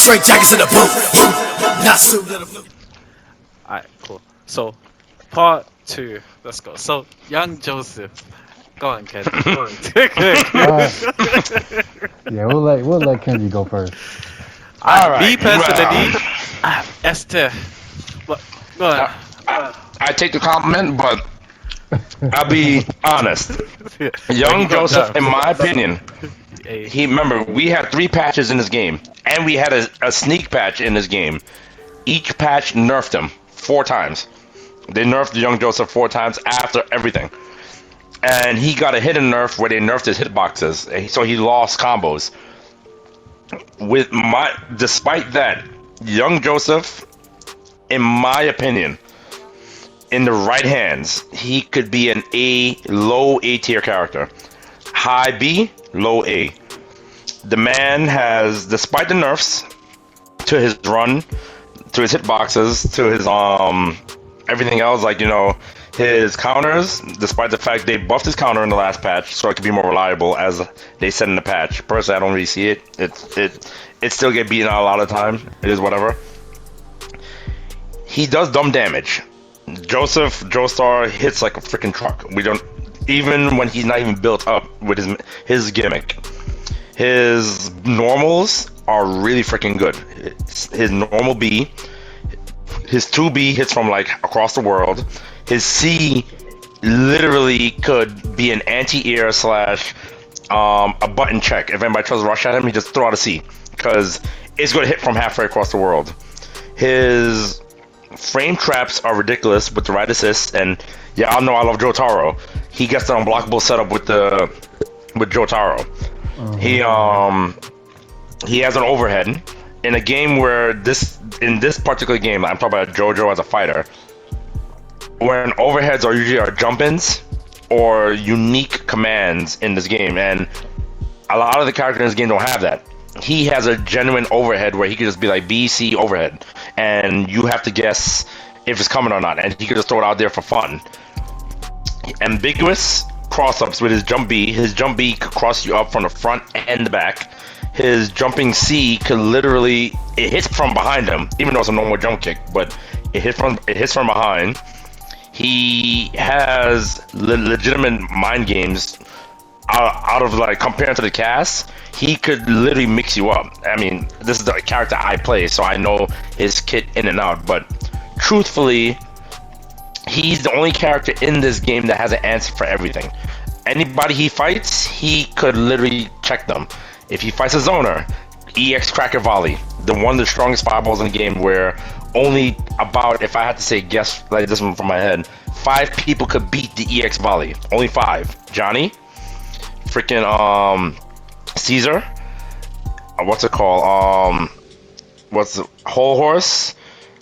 Straight jackets in the booth. Not suited in the blue. Alright, cool. So, part 2. Let's go. So, young Joseph. Go on, Ken. Go on. Yeah, we'll let Kenji go first. Alright. Me personally, Esther. What? Go on. I take the compliment, but I'll be honest. Young Joseph, in my opinion, remember, we had 3 patches in this game, and we had a sneak patch in this game. Each patch nerfed him 4 times. They nerfed Young Joseph 4 times after everything. And he got a hidden nerf where they nerfed his hitboxes, so he lost combos. Despite that, Young Joseph, in my opinion, in the right hands, he could be an low A tier character. High B, low A. The man has, despite the nerfs to his run, to his hitboxes, to his everything else, like, you know, his counters, despite the fact they buffed his counter in the last patch so it could be more reliable, as they said in the patch. Personally, I don't really see it. It still get beaten out a lot of the time. It is whatever. He does dumb damage. Joseph Joestar hits like a freaking truck. We don't, even when he's not even built up with his gimmick. His normals are really freaking good. His normal B, his 2B hits from like across the world. His C literally could be an anti-air / a button check. If anybody tries to rush at him, he just throw out a C because it's going to hit from halfway across the world. His frame traps are ridiculous with the right assist, and yeah, I know I love Jotaro. He gets the unblockable setup with Jotaro. He has an overhead in a game where in this particular game, I'm talking about Jojo as a fighter, when overheads are usually jump-ins or unique commands in this game, and a lot of the characters in this game don't have that. He has a genuine overhead where he could just be like BC overhead, and you have to guess if it's coming or not, and he could just throw it out there for fun. Ambiguous cross-ups with his jump B. His jump B could cross you up from the front and the back. His jumping C could literally, it hits from behind him, even though it's a normal jump kick, but it hits from behind. He has legitimate mind games out of like comparing to the cast. He could literally mix you up. I mean, this is the character I play, so I know his kit in and out, but truthfully, he's the only character in this game that has an answer for everything. Anybody he fights, he could literally check them. If he fights a zoner, EX Cracker Volley, one of the strongest fireballs in the game, where only about, if I had to say guess like this one from my head, 5 people could beat the EX Volley. Only 5. Johnny, freaking Caesar, what's it called? What's the Whole Horse?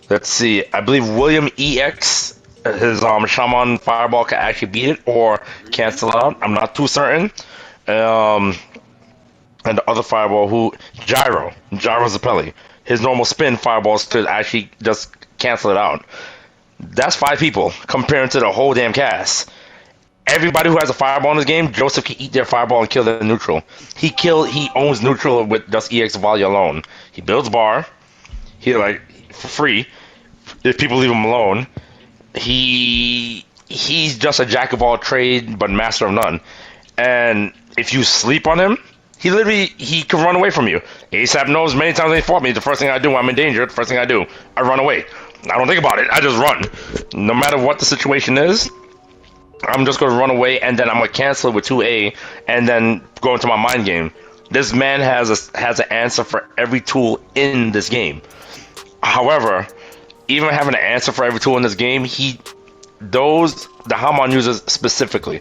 Let's see. I believe William EX, his Shaman Fireball can actually beat it or cancel out. I'm not too certain. And the other fireball, Gyro Zappelli, his normal spin fireballs could actually just cancel it out. That's 5 people comparing to the whole damn cast. Everybody who has a fireball in this game, Joseph can eat their fireball and kill their neutral. He owns neutral with just EX Volley alone. He builds bar, for free, if people leave him alone. He's just a jack of all trades but master of none. And if you sleep on him, he can run away from you. ASAP knows many times they fought me, the first thing I do when I'm in danger, the first thing I do, I run away. I don't think about it, I just run. No matter what the situation is, I'm just going to run away, and then I'm going to cancel it with 2A, and then go into my mind game. This man has an answer for every tool in this game. However, even having an answer for every tool in this game, the Hamon users specifically,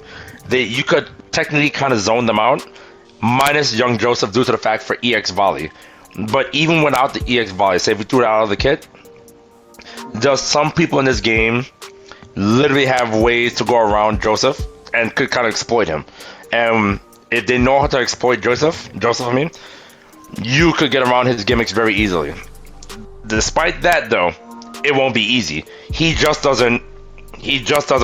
you could technically kind of zone them out, minus Young Joseph due to the fact for EX Volley. But even without the EX Volley, say if we threw it out of the kit, there's some people in this game literally have ways to go around Joseph and could kind of exploit him. And if they know how to exploit Joseph, you could get around his gimmicks very easily. Despite that, though, it won't be easy. He just doesn't, he doesn't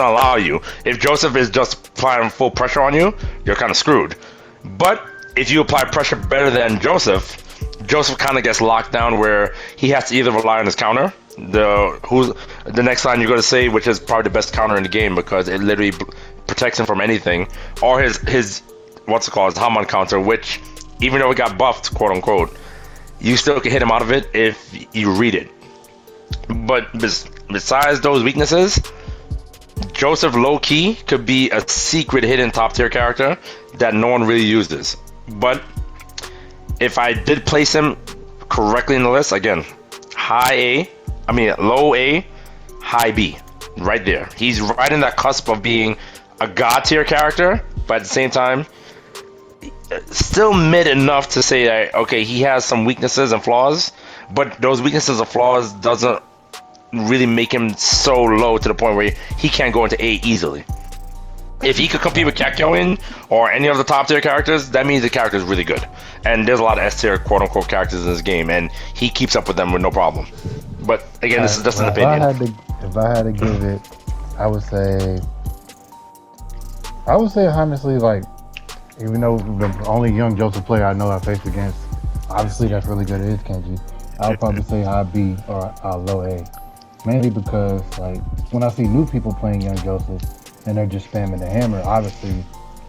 allow you. If Joseph is just applying full pressure on you, you're kind of screwed. But if you apply pressure better than Joseph, Joseph kind of gets locked down where he has to either rely on his counter, the next line you're going to say, which is probably the best counter in the game because it literally protects him from anything, or his what's it called, his Haman counter, which even though it got buffed, quote unquote, you still can hit him out of it if you read it. But besides those weaknesses, Joseph low-key could be a secret hidden top-tier character that no one really uses. But if I did place him correctly in the list, again, low A, high B, right there. He's right in that cusp of being a god-tier character, but at the same time, still mid enough to say that, okay, he has some weaknesses and flaws, but those weaknesses and flaws doesn't really make him so low to the point where he can't go into A easily. If he could compete with Kakyoin or any of the top tier characters, that means the character is really good. And there's a lot of S tier quote unquote characters in this game, and he keeps up with them with no problem. But again, this is just an opinion. If I had to give it, I would say honestly, like, even though the only young Joseph player I know I faced against, obviously that's really good, it is Kenji. I would probably say high B or low A. Mainly because, like, when I see new people playing young Joseph and they're just spamming the hammer, obviously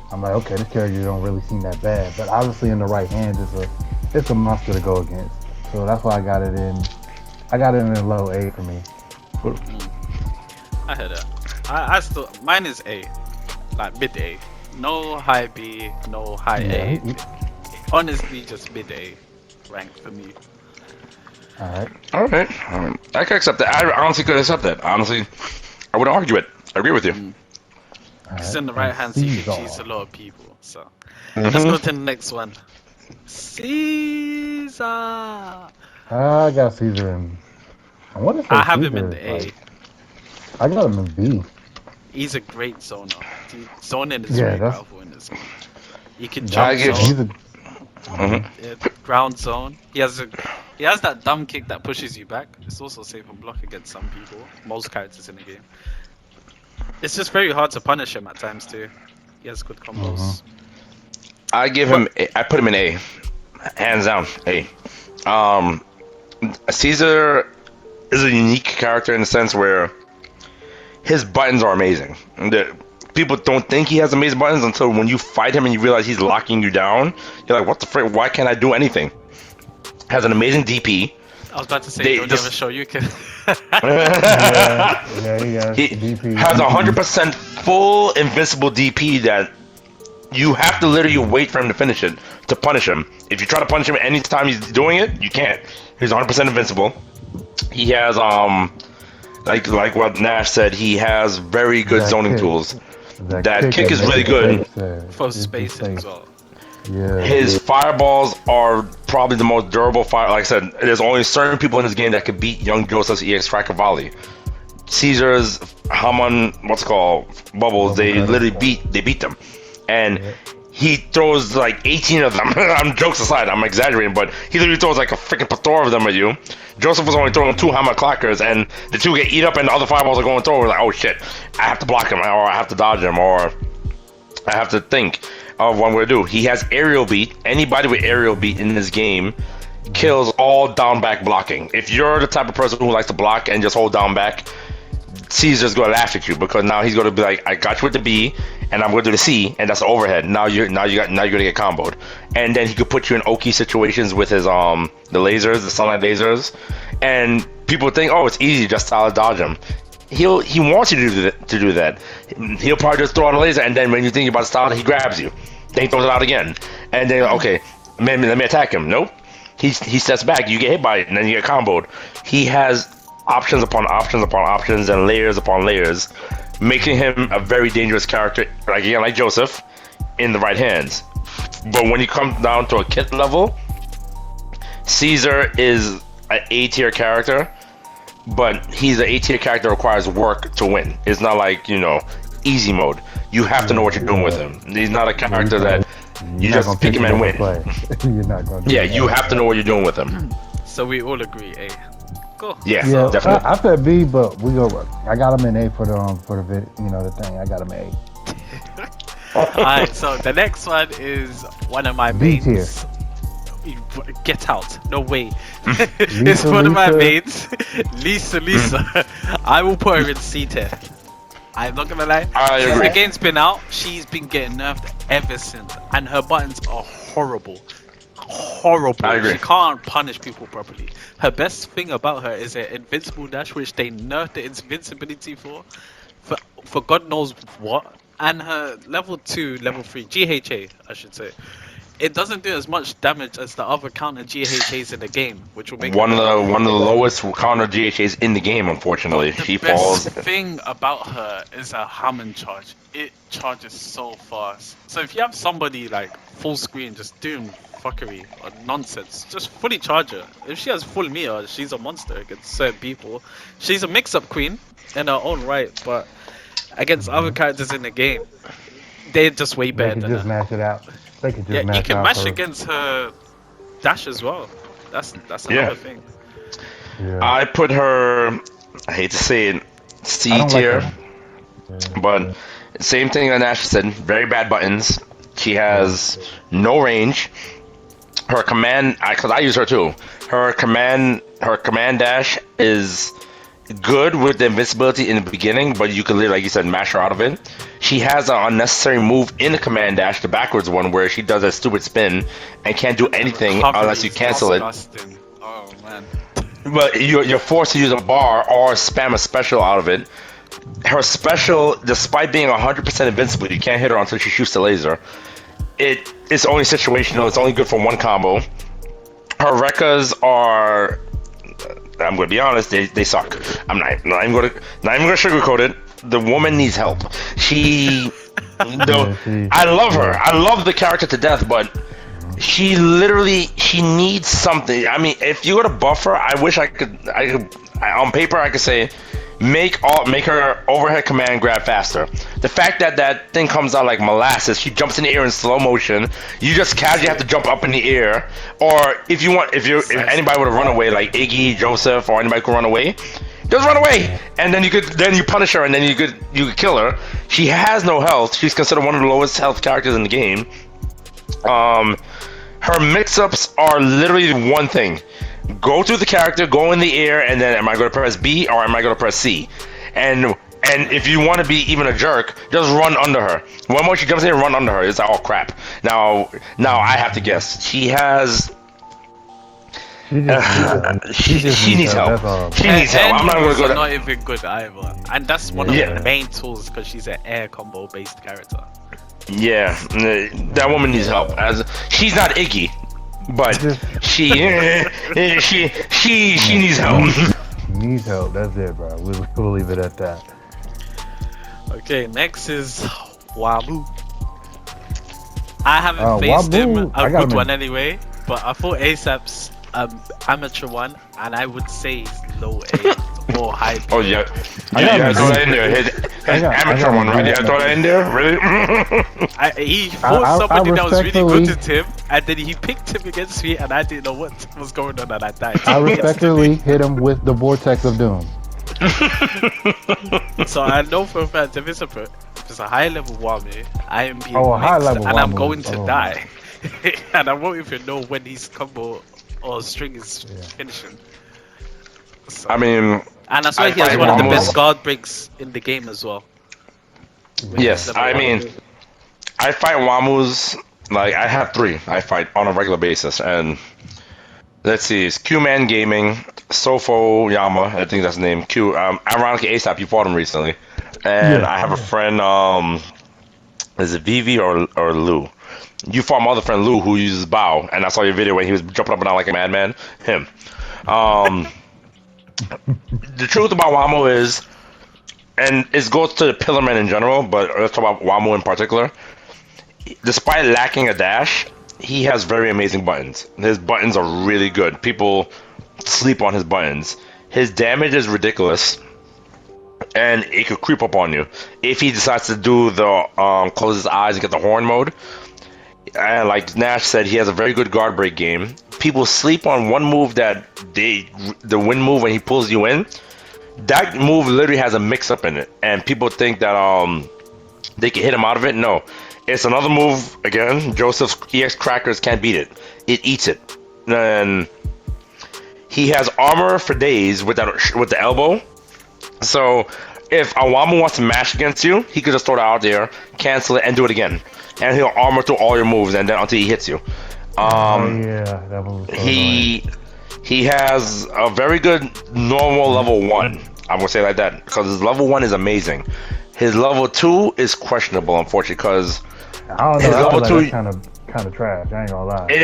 I'm like, okay, this character don't really seem that bad. But obviously in the right hands, it's a monster to go against. So that's why I got it in low A for me. I heard that. I still, mine is A, like mid A. No high B, no high A. Honestly, just mid A rank for me. Alright. I can accept that. I honestly could accept that. Honestly, I wouldn't argue it. I agree with you. It's in the right hands, you can cheese a lot of people. So let's go to the next one. Caesar. I got Caesar in. I have him in the A. Like, I got him in B. He's a great zoner. Zoning is very powerful in this game. You can jump zone. Ground zone. He has that dumb kick that pushes you back. It's also safe on block against some people, most characters in the game. It's just very hard to punish him at times too. He has good combos. I put him in A, hands down A. Caesar is a unique character in the sense where his buttons are amazing. People don't think he has amazing buttons until when you fight him and you realize he's locking you down. You're like, what the frick? Why can't I do anything? Has an amazing DP. I was about to say, don't ever show you can. DP. Has 100% full invincible DP that you have to literally wait for him to finish it to punish him. If you try to punish him anytime he's doing it, you can't. He's 100% invincible. He has like what Nash said, he has very good zoning tools. That kick is really good for spacing as well. Yeah. His fireballs are probably the most durable fire. Like I said, there's only certain people in this game that could beat young Joseph's EX Cracker Volley. Caesar's Haman, bubbles, they literally beat them. And he throws like 18 of them. I'm jokes aside, I'm exaggerating, but he literally throws like a freaking plethora of them at you. Joseph was only throwing 2 Haman clackers, and the 2 get eat up, and the other fireballs are going through. We're like, oh shit, I have to block him, or I have to dodge him, or I have to think of what I'm gonna do. He has aerial beat. Anybody with aerial beat in this game kills all down back blocking. If you're the type of person who likes to block and just hold down back, Caesar's gonna laugh at you because now he's gonna be like, I got you with the B, and I'm gonna do the C, and that's the overhead. Now you're gonna get comboed, and then he could put you in Oki situations with his the lasers, the sunlight lasers, and people think, oh, it's easy, just style dodge him. He wants you to do that. He'll probably just throw out a laser, and then when you think about the style, he grabs you, then he throws it out again, and then okay, let me attack him. Nope, he steps back, you get hit by it, and then you get comboed. He has options upon options upon options and layers upon layers, making him a very dangerous character, like Joseph, in the right hands. But when you come down to a kit level, Caesar is an A tier character, but he's an A tier character that requires work to win. It's not like, easy mode. You have to know what you're doing with him. He's not a character that you just pick him and win. You're not gonna you have to know what you're doing with him. So we all agree A. Cool. Yeah, definitely. I said B, but I got him in A for the thing. I got him in A. Alright, so the next one is one of my B tier. mains. Get out. No way. It's one of my mates. Lisa. I will put her in C tier. I'm not gonna lie. I agree. Since the game's been out, she's been getting nerfed ever since. And her buttons are horrible. Horrible. I agree. She can't punish people properly. Her best thing about her is her invincible dash, which they nerfed the invincibility for God knows what. And her level 2, level 3, GHA, I should say. It doesn't do as much damage as the other counter GHAs in the game, which will make one of the lowest counter GHAs in the game. Unfortunately, she falls. The best thing about her is her Hammond charge. It charges so fast. So if you have somebody like full screen just doing fuckery or nonsense, just fully charge her. If she has full meter, she's a monster against certain people. She's a mix-up queen in her own right, but against other characters in the game, they're just way better than her. Just mash it out. Yeah, you can mash against her dash as well. That's another thing. Yeah. I put her, I hate to say it, C tier, but same thing that Nash said, very bad buttons. She has no range. Her command, because I use her too, her command dash is good with the invincibility in the beginning, but you can literally, like you said, mash her out of it. She has an unnecessary move in the command dash, the backwards one, where she does a stupid spin and can't do anything unless you cancel it. Oh man. But you're forced to use a bar or spam a special out of it. Her special, despite being 100% invincible, you can't hit her until she shoots the laser. It's only situational, it's only good for one combo. Her Rekkas are, I'm gonna be honest, they suck. I'm not even gonna sugarcoat it. The woman needs help. I love her. I love the character to death, but she needs something. I mean, if you were to buff her, I wish I could on paper I could say make her overhead command grab faster. The fact that thing comes out like molasses, she jumps in the air in slow motion, you just casually have to jump up in the air. Or if anybody would have run away, like Iggy, Joseph, or anybody could run away, just run away, and then you punish her, and then you could kill her. She has no health. She's considered one of the lowest health characters in the game. Her mix-ups are literally one thing: go through the character, go in the air, and then am I going to press B or am I going to press C? And if you want to be even a jerk, just run under her. One more she jumps in and run under her. It's like, oh crap. Now I have to guess. She has. She needs help. She needs help. I'm not going to go. Not even good either, and that's one of the main tools because she's an air combo based character. Yeah, that woman needs help. As she's not Iggy, but she needs help. Needs help. That's it, bro. We'll leave it at that. Okay, next is Wamu. I haven't faced him a good one anyway, but I thought ASAP's amateur one, and I would say he's low A or high B. Oh yeah, yeah, throw that in there. His amateur one, right? Yeah, throw that in there. Really? He fought somebody that was really good to him, and then he picked him against me, and I didn't know what was going on, and I died. I respectfully hit him with the Vortex of Doom. So I know for a fact if it's a high level Wamu, I am being high level and Wamu. I'm going to die, and I won't even know when his combo or string is finishing. So, I mean, and that's why he has one of the best guard breaks in the game as well. Yes, I mean, I fight Wamus, like, I have 3 I fight on a regular basis, and let's see, it's Q-Man Gaming, Sofo Yama, I think that's the name, ironically ASAP, you fought him recently, and I have a friend, is it Vivi or Lou? You fought my other friend Lou, who uses Bow, and I saw your video when he was jumping up and down like a madman, him. The truth about Wamu is, and it goes to the Pillarmen in general, but let's talk about Wamu in particular. Despite lacking a dash, he has very amazing buttons. His buttons are really good. People sleep on his buttons. His damage is ridiculous, and it could creep up on you. If he decides to do the close his eyes and get the horn mode, and like Nash said, he has a very good guard break game. People sleep on one move the wind move when he pulls you in. That move literally has a mix-up in it, and people think that they can hit him out of it. No, it's another move. Again, Joseph's EX Crackers can't beat it. It eats it. and he has armor for days with the elbow. So if a Wamu wants to mash against you, he could just throw it out there, cancel it, and do it again, and he'll armor through all your moves, and then until he hits you. Yeah, that was so He has a very good normal level 1. I'm gonna say it like that because his level 1 is amazing. His level 2 is questionable, unfortunately, because I don't know. his level 2 kind of trash. I ain't gonna lie. It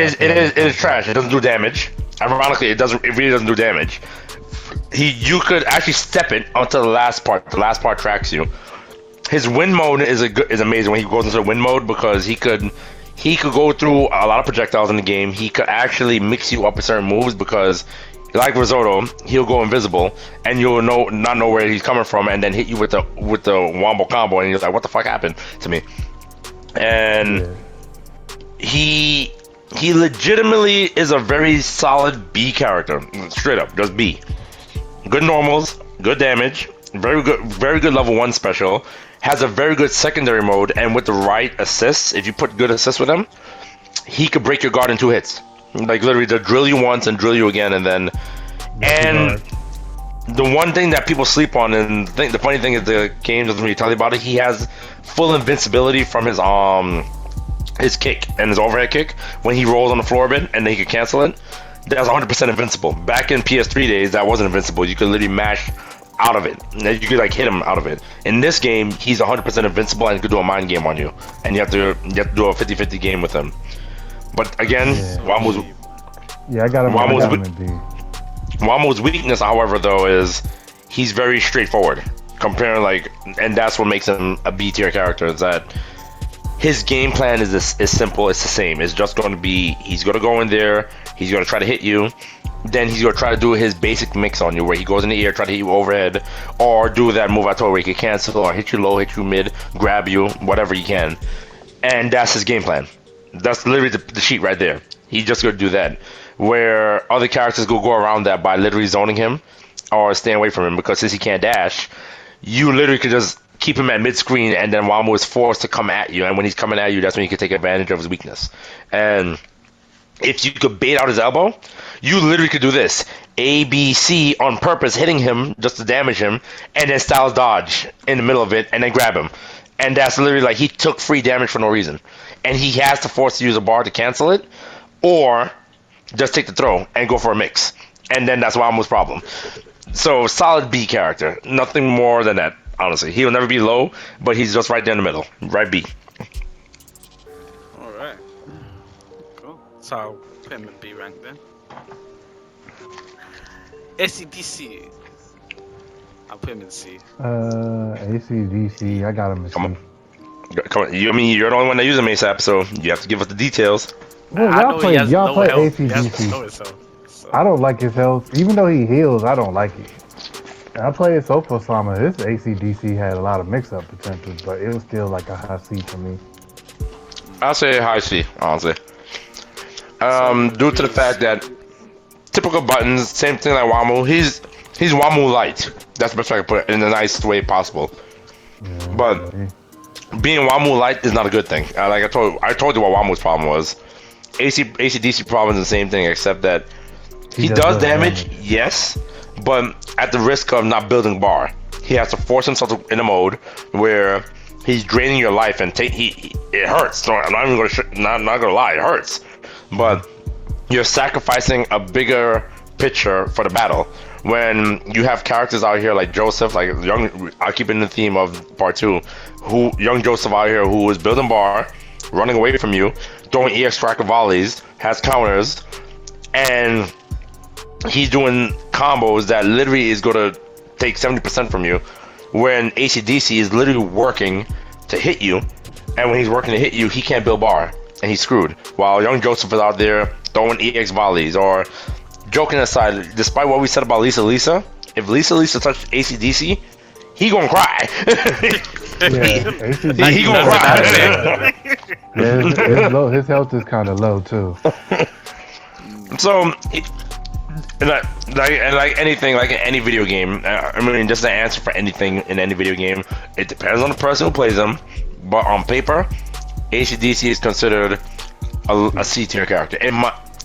is trash. It doesn't do damage. Ironically, it really doesn't do damage. You could actually step it onto the last part. The last part tracks you. His wind mode is amazing when he goes into the wind mode because he could go through a lot of projectiles in the game. He could actually mix you up with certain moves because, like Risotto, he'll go invisible and you'll not know where he's coming from, and then hit you with the wombo combo, and you're like, what the fuck happened to me? And he legitimately is a very solid B character, straight up, just B. Good normals, good damage, very good level 1 special. Has a very good secondary mode, and with the right assists, if you put good assists with him, he could break your guard in 2 hits. Like literally, they'll drill you once and drill you again, and then. And the one thing that people sleep on, and the funny thing is the game doesn't really tell you about it. He has full invincibility from his kick and his overhead kick when he rolls on the floor a bit, and then he could cancel it. That's 100% invincible. Back in PS3 days, that wasn't invincible. You could literally mash out of it. You could like hit him out of it. In this game, he's 100% invincible and could do a mind game on you, and you have to do a 50-50 game with him. But again, Wamu's Wamu's weakness, however, though, is he's very straightforward. And that's what makes him a B tier character. Is that his game plan is simple. It's the same. It's just going to be he's going to go in there. He's going to try to hit you. Then he's going to try to do his basic mix on you, where he goes in the air, try to hit you overhead, or do that move I told you where he can cancel, or hit you low, hit you mid, grab you, whatever he can. And that's his game plan. That's literally the sheet right there. He's just going to do that. Where other characters go around that by literally zoning him or staying away from him, because since he can't dash, you literally could just keep him at mid-screen, and then Wamu is forced to come at you. And when he's coming at you, that's when you can take advantage of his weakness. And if you could bait out his elbow, you literally could do this. A, B, C on purpose, hitting him just to damage him, and then styles dodge in the middle of it, and then grab him. And that's literally like he took free damage for no reason. And he has to force to use a bar to cancel it, or just take the throw and go for a mix. And then that's Wamu's problem. So, solid B character. Nothing more than that, honestly. He'll never be low, but he's just right there in the middle. Right B. Alright. Cool. So, I'll put him in B rank then. ACDC. I'll put him in C. ACDC, I got him in C. Come on. You're the only one that uses him ASAP, so you have to give us the details. Well, y'all play ACDC. I don't like his health. Even though he heals, I don't like it. I played Sofa Sama. His ACDC had a lot of mix-up potential, but it was still like a high C for me. I'll say high C, honestly. Due to the fact that typical buttons, same thing like Wamu. He's Wamu light. That's the best way I can put it in the nicest way possible. Yeah, but being Wamu light is not a good thing. Like I told you what Wamu's problem was. ACDC problem is the same thing, except that he does damage, yes, but at the risk of not building bar. He has to force himself in a mode where he's draining your life, and it hurts. So I'm not even gonna lie, it hurts. But you're sacrificing a bigger picture for the battle. When you have characters out here like Joseph, like I keep it in the theme of part 2, young Joseph out here who is building bar, running away from you, throwing EX tracker volleys, has counters, and he's doing combos that literally is going to take 70% from you, when ACDC is literally working to hit you, and when he's working to hit you, he can't build bar, and he's screwed. While young Joseph is out there throwing EX volleys, or joking aside, despite what we said about Lisa, if Lisa touched ACDC, he gonna cry. He gonna cry. His health is kind of low too. So, like anything, like in any video game, I mean, just an answer for anything in any video game, it depends on the person who plays them. But on paper, ACDC is considered a C tier character.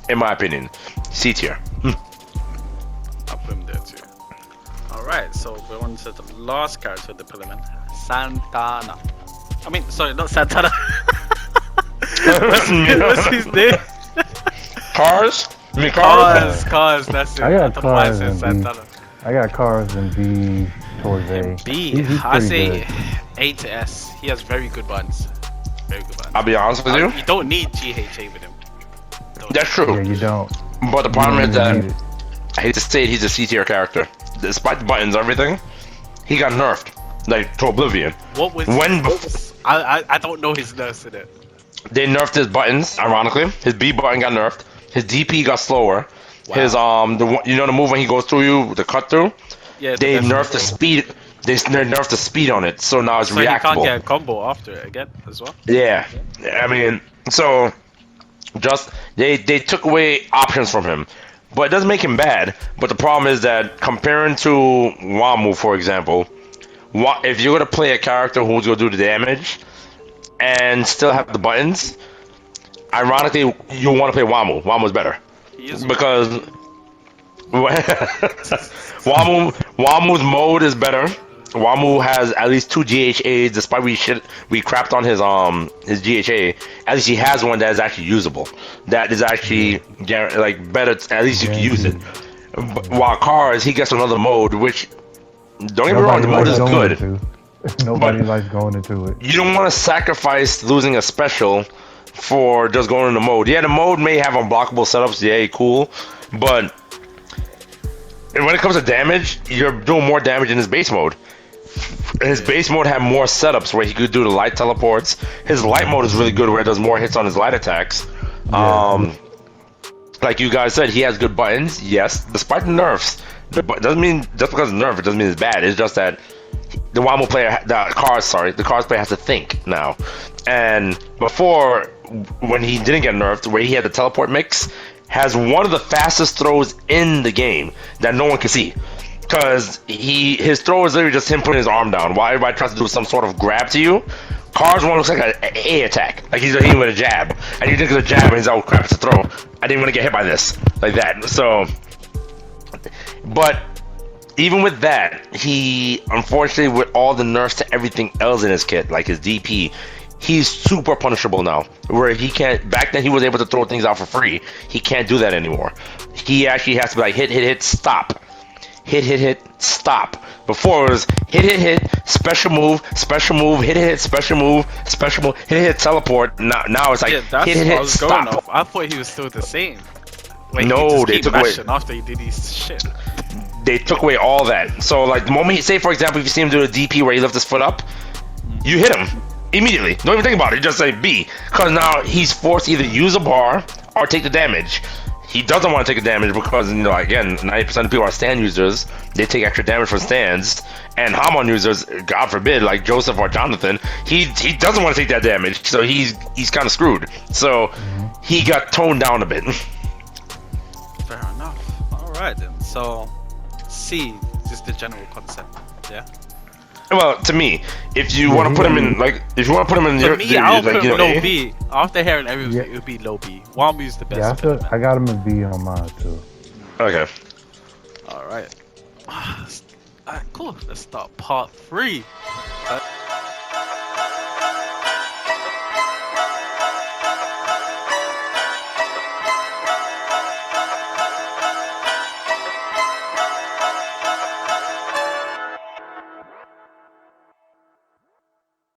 in my opinion. C tier. I'll put him there too. Alright, so we're on to the last character of the pyramid, Santana. I mean, sorry, not Santana. What's his name? Cars? You mean Cars, that's it. I got Cars and Santana. I got Cars and B towards A. And B, I say good. A to S. He has very good buttons. Very good buttons. I'll be honest with you. You don't need GHA with him. That's true. Yeah, you don't. But the problem is that, I hate to say it, he's a C tier character. Despite the buttons and everything, he got nerfed. Like, to oblivion. What was I don't know his nerfs in it. They nerfed his buttons, ironically. His B button got nerfed. His DP got slower. Wow. His you know the move when he goes through you, the cut through? Yeah, they nerfed the speed. They nerfed the speed on it, so now it's reactable. So you can't get a combo after it again as well? Yeah. I mean, so just they took away options from him. But it doesn't make him bad. But the problem is that comparing to Wamu, for example, if you're gonna play a character who's gonna do the damage and still have the buttons, ironically, you want to play Wamu. Wamu's better because Wamu's mode is better. Wamu has at least 2 GHAs, despite we crapped on his GHA. At least he has one that is actually usable. That is actually like better. At least you can use it. While Cars, he gets another mode, which don't get me wrong, the mode is good. Nobody likes going into it. You don't want to sacrifice losing a special for just going into mode. Yeah, the mode may have unblockable setups. Yeah, cool, but when it comes to damage, you're doing more damage in his base mode. And his base mode had more setups where he could do the light teleports. His light mode is really good where it does more hits on his light attacks. Yeah. Like you guys said, he has good buttons. Yes, despite the nerfs, doesn't mean just because it's nerf, it doesn't mean it's bad. It's just that the Wamu player, the Cars player has to think now. And before, when he didn't get nerfed, where he had the teleport mix, has one of the fastest throws in the game that no one can see. Because his throw is literally just him putting his arm down. While everybody tries to do some sort of grab to you, Cars one looks like an A attack. Like he's hitting with a jab. And you think it's a jab and he's like, oh crap, it's a throw. I didn't want to get hit by this. Like that. So, but even with that, he, unfortunately, with all the nerfs to everything else in his kit, like his DP, he's super punishable now. Where he can't, back then he was able to throw things out for free. He can't do that anymore. He actually has to be like hit, stop. Hit, stop. Before it was hit, special move, hit, special move, hit, teleport. Now it's like hit, stop. Off. I thought he was still the same. Like, no, they took away. After he did his shit. They took away all that. So like the moment say for example, if you see him do a DP where he lifts his foot up, you hit him immediately. Don't even think about it. You just say B, because now he's forced to either use a bar or take the damage. He doesn't want to take the damage because, you know, again, 90% of people are stand users. They take extra damage from stands. And Hamon users, God forbid, like Joseph or Jonathan, he doesn't want to take that damage. So he's kind of screwed. So he got toned down a bit. Fair enough. All right then. So C, just the general concept. Yeah. Well, to me, if you want to put him in, like, if you want to put him in your, I'll put him low B. After hearing everything, it would be low B. Wamu's the best. Yeah, I got him in B on mine too. Okay. All right. Cool. Let's start part 3.